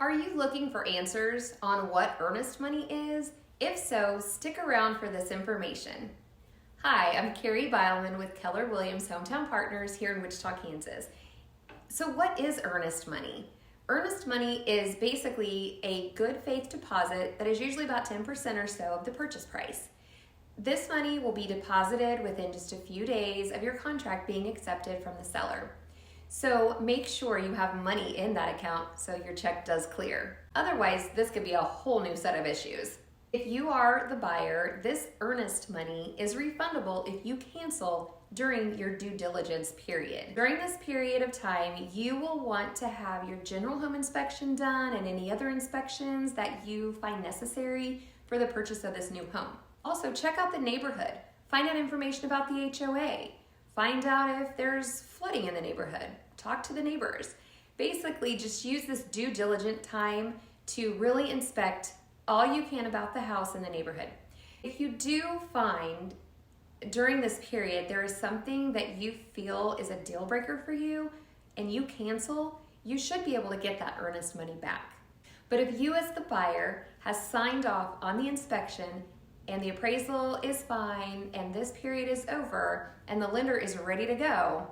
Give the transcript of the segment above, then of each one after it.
Are you looking for answers on what earnest money is? If so, stick around for this information. Hi, I'm KeriBeilman with Keller Williams Hometown Partners here in Wichita, Kansas. So what is earnest money? Earnest money is basically a good faith deposit that is usually about 10% or so of the purchase price. This money will be deposited within just a few days of your contract being accepted from the seller. So make sure you have money in that account so your check does clear. Otherwise, this could be a whole new set of issues. If you are the buyer, this earnest money is refundable if you cancel during your due diligence period. During this period of time, you will want to have your general home inspection done and any other inspections that you find necessary for the purchase of this new home. Also, check out the neighborhood. Find out information about the HOA. Find out if there's flooding in the neighborhood. Talk to the neighbors. Basically, just use this due diligent time to really inspect all you can about the house and the neighborhood. If you do find during this period there is something that you feel is a deal breaker for you and you cancel, you should be able to get that earnest money back. But if you as the buyer has signed off on the inspection and the appraisal is fine and this period is over and the lender is ready to go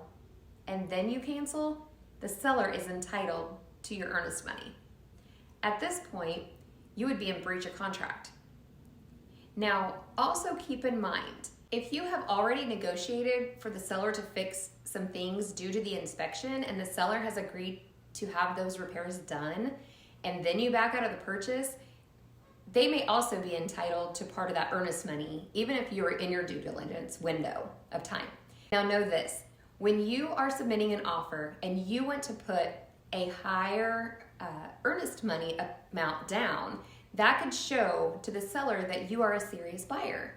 and then you cancel, the seller is entitled to your earnest money. At this point, you would be in breach of contract. Now, also keep in mind, if you have already negotiated for the seller to fix some things due to the inspection and the seller has agreed to have those repairs done, and then you back out of the purchase, they may also be entitled to part of that earnest money, even if you are in your due diligence window of time. Now know this, when you are submitting an offer and you want to put a higher earnest money amount down, that could show to the seller that you are a serious buyer.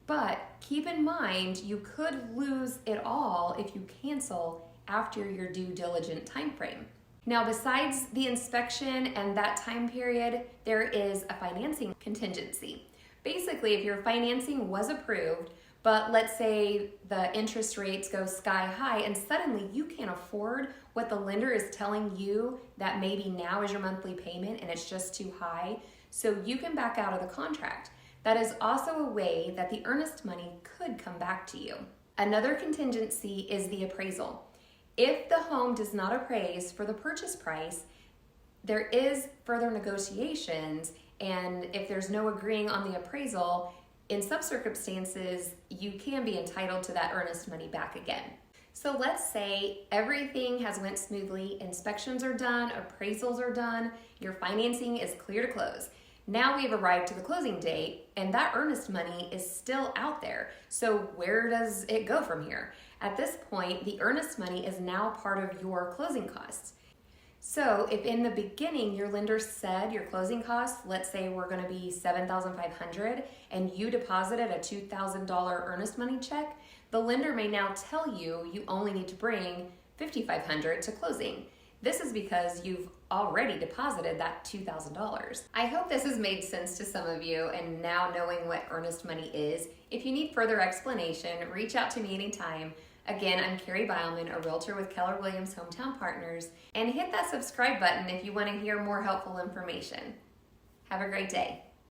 But keep in mind, you could lose it all if you cancel after your due diligent time frame. Now, besides the inspection and that time period, there is a financing contingency. Basically, if your financing was approved, but let's say the interest rates go sky high and suddenly you can't afford what the lender is telling you that maybe now is your monthly payment and it's just too high, so you can back out of the contract. That is also a way that the earnest money could come back to you. Another contingency is the appraisal. If the home does not appraise for the purchase price, there is further negotiations, and if there's no agreeing on the appraisal, in some circumstances, you can be entitled to that earnest money back again. So let's say everything has went smoothly, inspections are done, appraisals are done, your financing is clear to close. Now we've arrived to the closing date and that earnest money is still out there. So where does it go from here? At this point, the earnest money is now part of your closing costs. So if in the beginning your lender said your closing costs, let's say we're going to be $7,500 and you deposited a $2,000 earnest money check, the lender may now tell you you only need to bring $5,500 to closing. This is because you've already deposited that $2,000. I hope this has made sense to some of you, and now knowing what earnest money is, if you need further explanation, reach out to me anytime. Again, I'm KeriBeilman, a Realtor with Keller Williams Hometown Partners, and hit that subscribe button if you want to hear more helpful information. Have a great day.